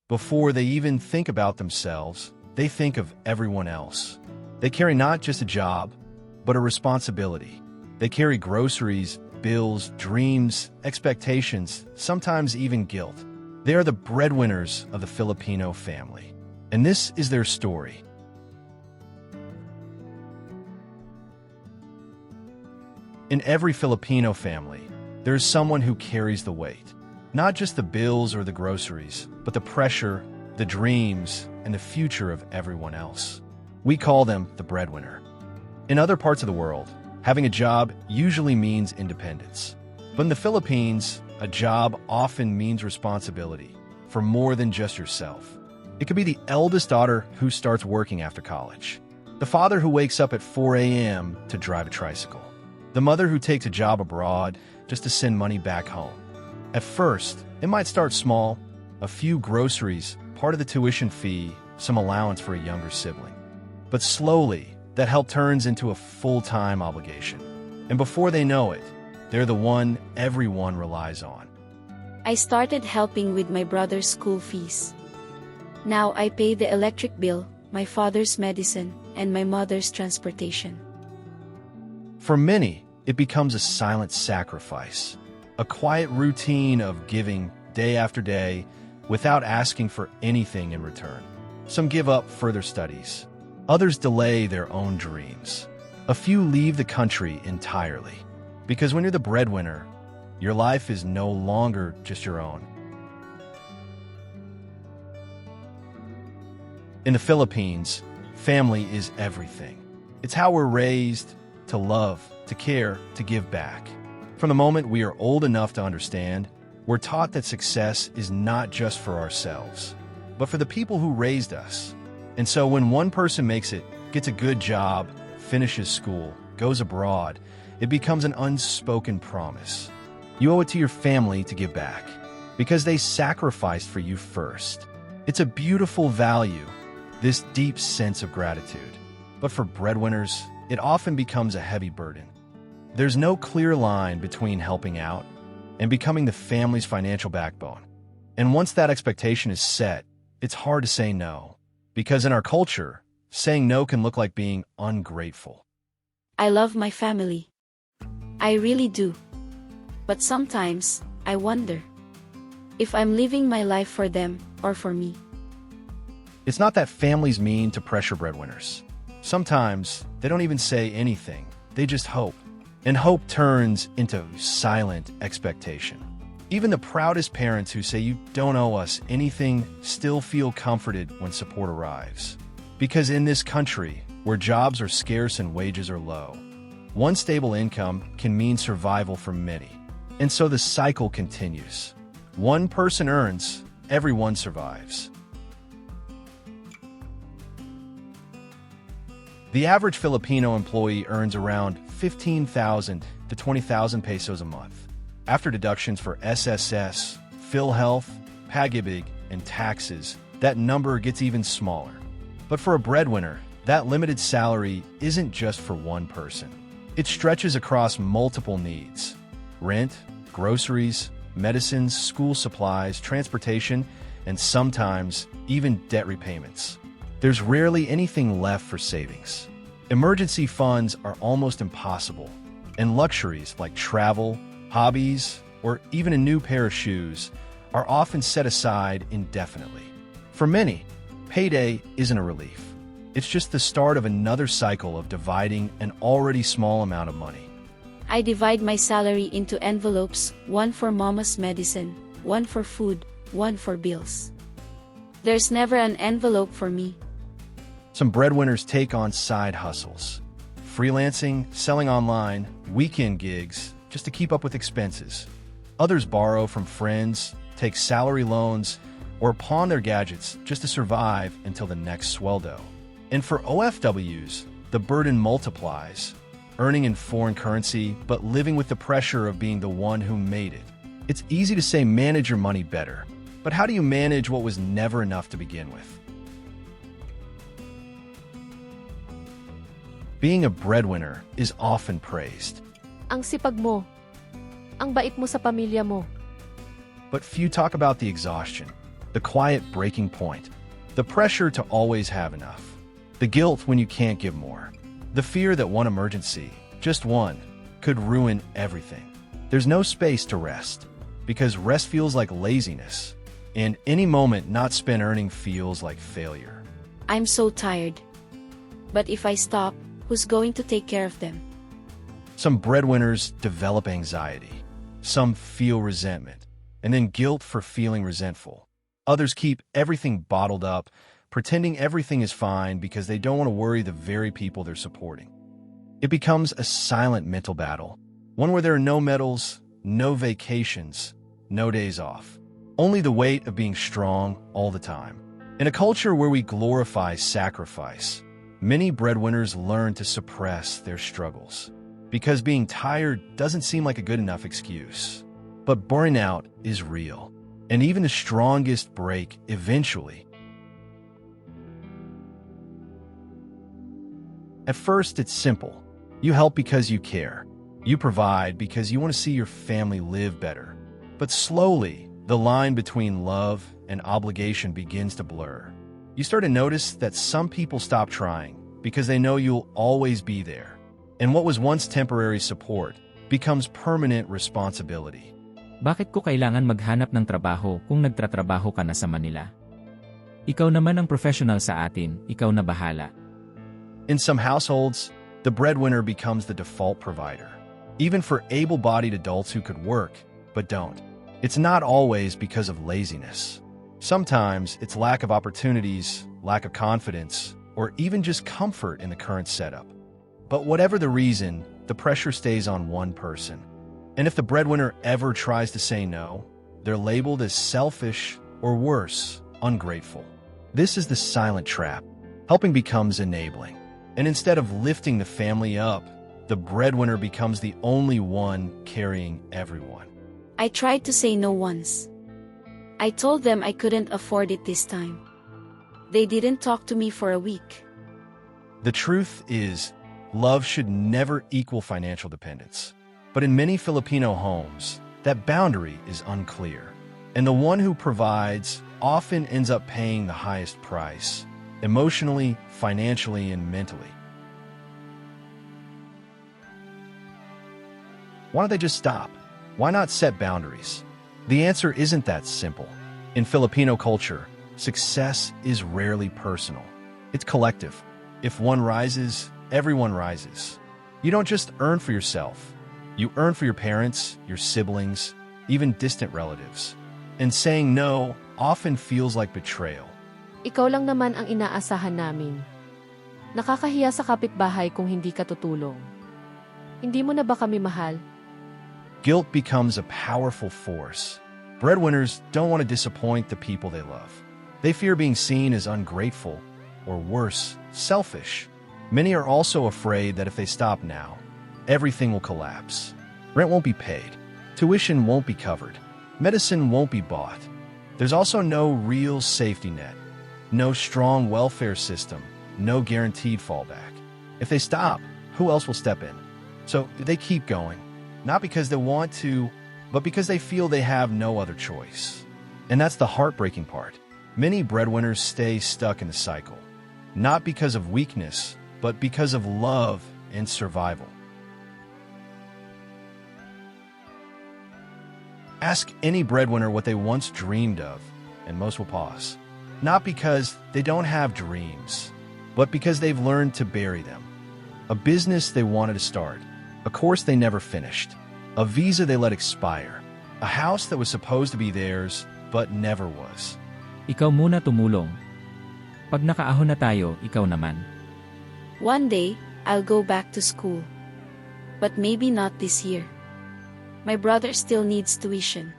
Before they even think about themselves, they think of everyone else. They carry not just a job, but a responsibility. They carry groceries, bills, dreams, expectations, sometimes even guilt. They are the breadwinners of the Filipino family. And this is their story. In every Filipino family, there is someone who carries the weight. Not just the bills or the groceries, but the pressure, the dreams, and the future of everyone else. We call them the breadwinner. In other parts of the world, having a job usually means independence. But in the Philippines, a job often means responsibility for more than just yourself. It could be the eldest daughter who starts working after college, the father who wakes up at 4 a.m. to drive a tricycle, the mother who takes a job abroad just to send money back home. At first, it might start small, a few groceries, part of the tuition fee, some allowance for a younger sibling. But slowly, that help turns into a full-time obligation. And before they know it, they're the one everyone relies on. I started helping with my brother's school fees. Now I pay the electric bill, my father's medicine, and my mother's transportation. For many, it becomes a silent sacrifice, a quiet routine of giving day after day without asking for anything in return. Some give up further studies. Others delay their own dreams. A few leave the country entirely. Because when you're the breadwinner, your life is no longer just your own. In the Philippines, family is everything. It's how we're raised to love, to care, to give back. From the moment we are old enough to understand, we're taught that success is not just for ourselves, but for the people who raised us. And so when one person makes it, gets a good job, finishes school, goes abroad, it becomes an unspoken promise. You owe it to your family to give back, because they sacrificed for you first. It's a beautiful value, this deep sense of gratitude. But for breadwinners, it often becomes a heavy burden. There's no clear line between helping out and becoming the family's financial backbone. And once that expectation is set, it's hard to say no. Because in our culture, saying no can look like being ungrateful. I love my family. I really do. But sometimes, I wonder if I'm living my life for them or for me. It's not that families mean to pressure breadwinners. Sometimes, they don't even say anything. They just hope. And hope turns into silent expectation. Even the proudest parents who say you don't owe us anything still feel comforted when support arrives. Because in this country, where jobs are scarce and wages are low, one stable income can mean survival for many. And so the cycle continues. One person earns, everyone survives. The average Filipino employee earns around 15,000 to 20,000 pesos a month. After deductions for SSS, PhilHealth, Pag-ibig, and taxes, that number gets even smaller. But for a breadwinner, that limited salary isn't just for one person. It stretches across multiple needs: rent, groceries, medicines, school supplies, transportation, and sometimes even debt repayments. There's rarely anything left for savings. Emergency funds are almost impossible, and luxuries like travel, hobbies, or even a new pair of shoes are often set aside indefinitely. For many, payday isn't a relief. It's just the start of another cycle of dividing an already small amount of money. I divide my salary into envelopes, one for mama's medicine, one for food, one for bills. There's never an envelope for me. Some breadwinners take on side hustles, freelancing, selling online, weekend gigs, just to keep up with expenses. Others borrow from friends, take salary loans, or pawn their gadgets just to survive until the next sweldo. And for OFWs, the burden multiplies, earning in foreign currency, but living with the pressure of being the one who made it. It's easy to say manage your money better, but how do you manage what was never enough to begin with? Being a breadwinner is often praised. Ang sipag mo. Ang bait mo sa pamilya mo. But few talk about the exhaustion, the quiet breaking point, the pressure to always have enough, the guilt when you can't give more, the fear that one emergency, just one, could ruin everything. There's no space to rest, because rest feels like laziness, and any moment not spent earning feels like failure. I'm so tired. But if I stop, who's going to take care of them? Some breadwinners develop anxiety. Some feel resentment, and then guilt for feeling resentful. Others keep everything bottled up, pretending everything is fine because they don't want to worry the very people they're supporting. It becomes a silent mental battle, one where there are no medals, no vacations, no days off. Only the weight of being strong all the time. In a culture where we glorify sacrifice, many breadwinners learn to suppress their struggles, because being tired doesn't seem like a good enough excuse. But burnout is real, and even the strongest break eventually. At first, it's simple. You help because you care. You provide because you want to see your family live better. But slowly, the line between love and obligation begins to blur. You start to notice that some people stop trying because they know you'll always be there. And what was once temporary support becomes permanent responsibility. Bakit ko kailangan maghanap ng trabaho kung nagtatrabaho ka na sa Manila? Ikaw naman ang professional sa atin, ikaw na bahala. In some households, the breadwinner becomes the default provider, even for able-bodied adults who could work, but don't. It's not always because of laziness. Sometimes it's lack of opportunities, lack of confidence, or even just comfort in the current setup. But whatever the reason, the pressure stays on one person. And if the breadwinner ever tries to say no, they're labeled as selfish or worse, ungrateful. This is the silent trap. Helping becomes enabling. And instead of lifting the family up, the breadwinner becomes the only one carrying everyone. I tried to say no once. I told them I couldn't afford it this time. They didn't talk to me for a week. The truth is, love should never equal financial dependence. But in many Filipino homes, that boundary is unclear. And the one who provides often ends up paying the highest price, emotionally, financially, and mentally. Why don't they just stop? Why not set boundaries? The answer isn't that simple. In Filipino culture, success is rarely personal. It's collective. If one rises, everyone rises. You don't just earn for yourself. You earn for your parents, your siblings, even distant relatives. And saying no often feels like betrayal. Ikaw lang naman ang inaasahan namin. Nakakahiya sa kapitbahay kung hindi ka tutulong. Hindi mo na ba kami mahal? Guilt becomes a powerful force. Breadwinners don't want to disappoint the people they love. They fear being seen as ungrateful, or worse, selfish. Many are also afraid that if they stop now, everything will collapse. Rent won't be paid. Tuition won't be covered. Medicine won't be bought. There's also no real safety net. No strong welfare system. No guaranteed fallback. If they stop, who else will step in? So they keep going. Not because they want to, but because they feel they have no other choice. And that's the heartbreaking part. Many breadwinners stay stuck in the cycle. Not because of weakness, but because of love and survival. Ask any breadwinner what they once dreamed of, and most will pause. Not because they don't have dreams, but because they've learned to bury them. A business they wanted to start, a course they never finished, a visa they let expire, a house that was supposed to be theirs, but never was. Ikaw muna tumulong. Pag nakaahon na tayo, ikaw naman. One day, I'll go back to school. But maybe not this year. My brother still needs tuition.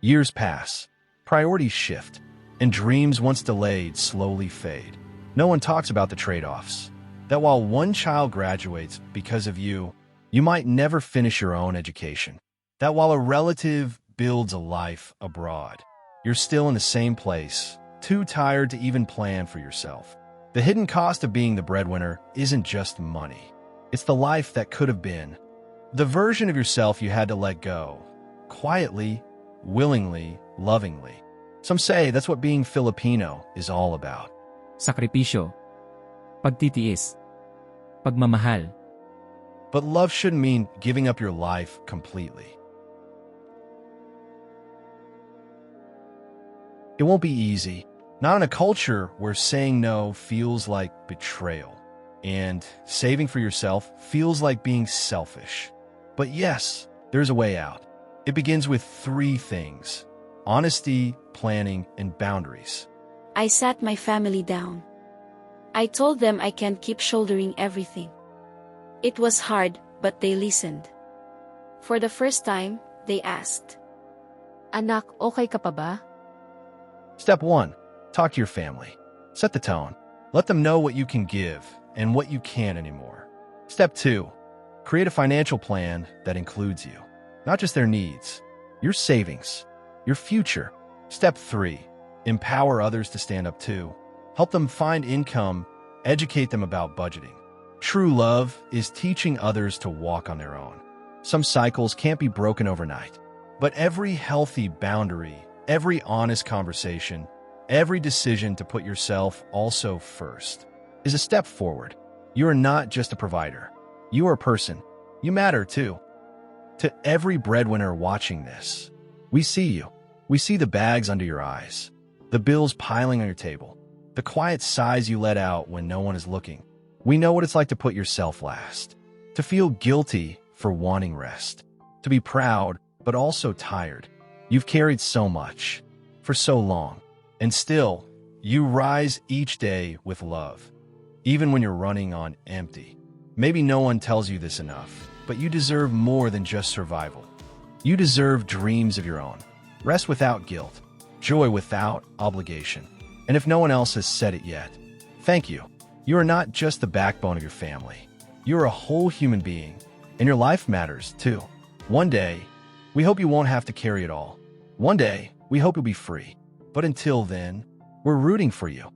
Years pass, priorities shift, and dreams once delayed slowly fade. No one talks about the trade-offs. That while one child graduates because of you, you might never finish your own education. That while a relative builds a life abroad, you're still in the same place, too tired to even plan for yourself. The hidden cost of being the breadwinner isn't just money. It's the life that could have been. The version of yourself you had to let go, quietly, willingly, lovingly. Some say that's what being Filipino is all about. Sakripisyo. Pagtitiis. Pagmamahal. But love shouldn't mean giving up your life completely. It won't be easy, not in a culture where saying no feels like betrayal, and saving for yourself feels like being selfish. But yes, there's a way out. It begins with 3 things: honesty, planning, and boundaries. I sat my family down. I told them I can't keep shouldering everything. It was hard, but they listened. For the first time, they asked, Anak, okay ka pa ba? Step 1. Talk to your family. Set the tone. Let them know what you can give and what you can't anymore. Step 2. Create a financial plan that includes you, not just their needs, your savings, your future. Step 3. Empower others to stand up too. Help them find income, educate them about budgeting. True love is teaching others to walk on their own. Some cycles can't be broken overnight, but every healthy boundary, every honest conversation, every decision to put yourself also first is a step forward. You are not just a provider. You are a person. You matter too. To every breadwinner watching this, we see you. We see the bags under your eyes, the bills piling on your table, the quiet sighs you let out when no one is looking. We know what it's like to put yourself last, to feel guilty for wanting rest, to be proud but also tired. You've carried so much for so long, and still, you rise each day with love, even when you're running on empty. Maybe no one tells you this enough, but you deserve more than just survival. You deserve dreams of your own, rest without guilt, joy without obligation. And if no one else has said it yet, thank you. You are not just the backbone of your family. You are a whole human being, and your life matters too. One day, we hope you won't have to carry it all. One day, we hope you'll be free. But until then, we're rooting for you.